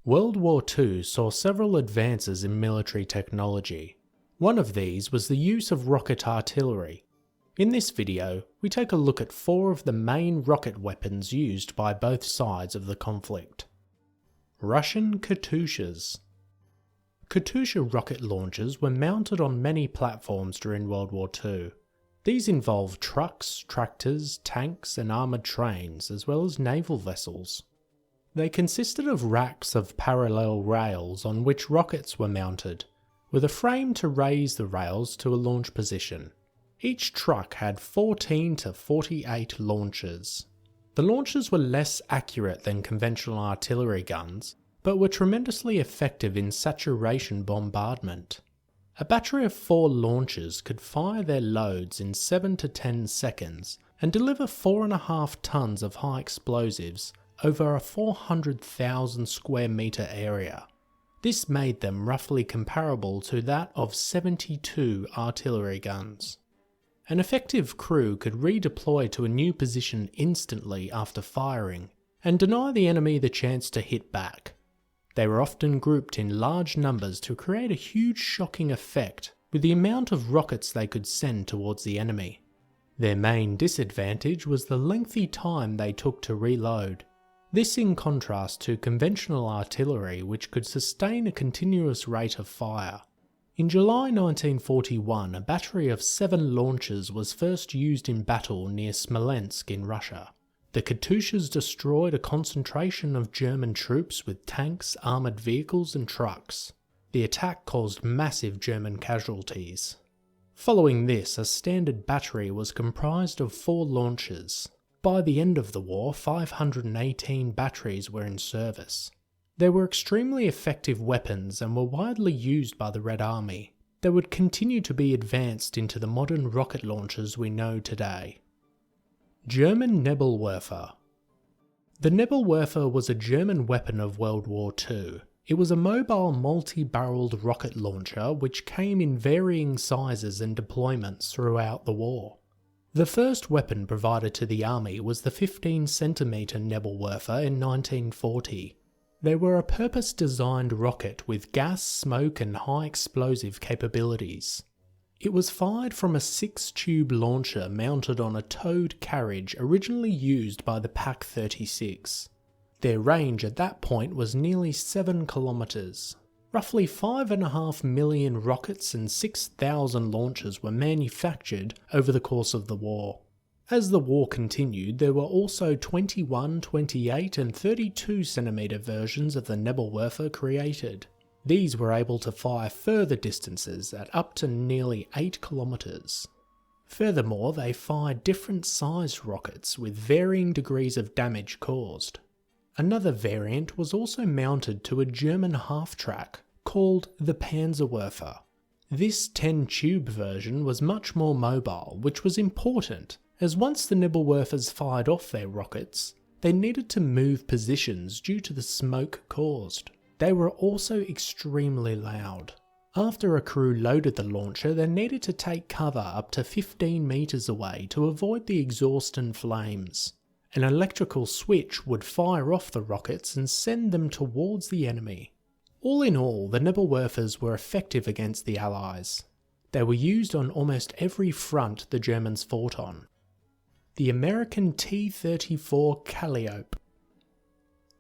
World War II saw several advances in military technology. One of these was the use of rocket artillery. In this video, we take a look at 4 of the main rocket weapons used by both sides of the conflict. Russian Katyushas. Katusha rocket launchers were mounted on many platforms during World War II. These involved trucks, tractors, tanks and armoured trains, as well as naval vessels. They consisted of racks of parallel rails on which rockets were mounted, with a frame to raise the rails to a launch position. Each truck had 14 to 48 launchers. The launchers were less accurate than conventional artillery guns, but were tremendously effective in saturation bombardment. A battery of 4 launchers could fire their loads in 7 to 10 seconds and deliver 4.5 tons of high explosives over a 400,000 square metre area. This made them roughly comparable to that of 72 artillery guns. An effective crew could redeploy to a new position instantly after firing and deny the enemy the chance to hit back. They were often grouped in large numbers to create a huge shocking effect with the amount of rockets they could send towards the enemy. Their main disadvantage was the lengthy time they took to reload. This in contrast to conventional artillery, which could sustain a continuous rate of fire. In July 1941, a battery of 7 launchers was first used in battle near Smolensk in Russia. The Katushas destroyed a concentration of German troops with tanks, armoured vehicles and trucks. The attack caused massive German casualties. Following this, a standard battery was comprised of 4 launchers. By the end of the war, 518 batteries were in service. They were extremely effective weapons and were widely used by the Red Army. They would continue to be advanced into the modern rocket launchers we know today. German Nebelwerfer. The Nebelwerfer was a German weapon of World War II. It was a mobile multi-barreled rocket launcher which came in varying sizes and deployments throughout the war. The first weapon provided to the army was the 15cm Nebelwerfer in 1940. They were a purpose-designed rocket with gas, smoke and high explosive capabilities. It was fired from a 6-tube launcher mounted on a towed carriage originally used by the Pak-36. Their range at that point was nearly 7 kilometers. Roughly 5.5 million rockets and 6,000 launchers were manufactured over the course of the war. As the war continued, there were also 21, 28 and 32cm versions of the Nebelwerfer created. These were able to fire further distances at up to nearly 8 kilometers. Furthermore, they fired different sized rockets with varying degrees of damage caused. Another variant was also mounted to a German half-track called the Panzerwerfer. This 10-tube version was much more mobile, which was important, as once the Nebelwerfers fired off their rockets, they needed to move positions due to the smoke caused. They were also extremely loud. After a crew loaded the launcher, they needed to take cover up to 15 meters away to avoid the exhaust and flames. An electrical switch would fire off the rockets and send them towards the enemy. All in all, the Nebelwerfers were effective against the Allies. They were used on almost every front the Germans fought on. The American T34 Kalyap.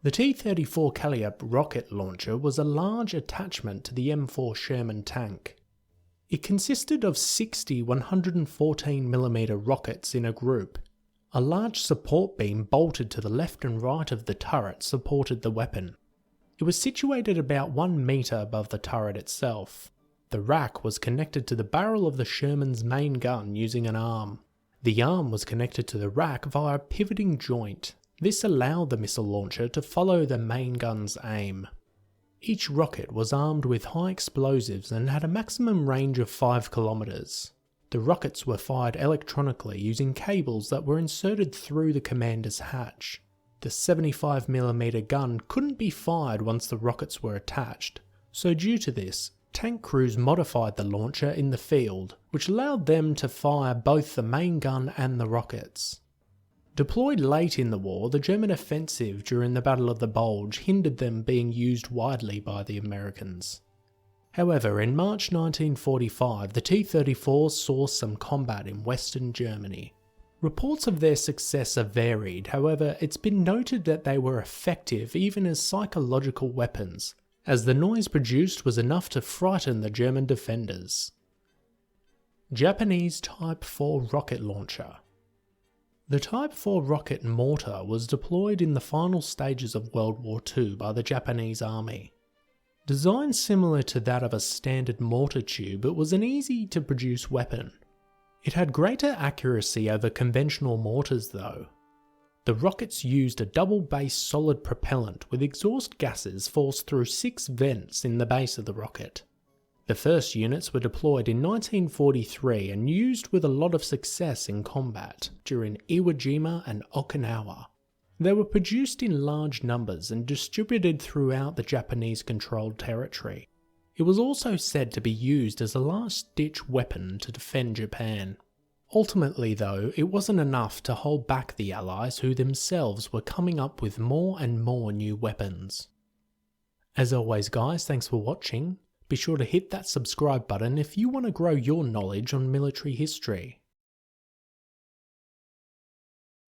The T34 Kalyap rocket launcher was a large attachment to the M4 Sherman tank. It consisted of 60 114mm rockets in a group. A large support beam bolted to the left and right of the turret supported the weapon. It was situated about 1 metre above the turret itself. The rack was connected to the barrel of the Sherman's main gun using an arm. The arm was connected to the rack via a pivoting joint. This allowed the missile launcher to follow the main gun's aim. Each rocket was armed with high explosives and had a maximum range of 5 kilometers. The rockets were fired electronically using cables that were inserted through the commander's hatch. The 75mm gun couldn't be fired once the rockets were attached, so due to this, tank crews modified the launcher in the field, which allowed them to fire both the main gun and the rockets. Deployed late in the war, the German offensive during the Battle of the Bulge hindered them being used widely by the Americans. However, in March 1945, the T-34s saw some combat in Western Germany. Reports of their success are varied, however, it's been noted that they were effective even as psychological weapons, as the noise produced was enough to frighten the German defenders. Japanese Type 4 rocket launcher. The Type 4 rocket mortar was deployed in the final stages of World War II by the Japanese Army. Designed similar to that of a standard mortar tube, it was an easy-to-produce weapon. It had greater accuracy over conventional mortars though. The rockets used a double-base solid propellant with exhaust gases forced through 6 vents in the base of the rocket. The first units were deployed in 1943 and used with a lot of success in combat during Iwo Jima and Okinawa. They were produced in large numbers and distributed throughout the Japanese-controlled territory. It was also said to be used as a last-ditch weapon to defend Japan. Ultimately though, it wasn't enough to hold back the Allies who themselves were coming up with more and more new weapons. As always guys, thanks for watching. Be sure to hit that subscribe button if you want to grow your knowledge on military history.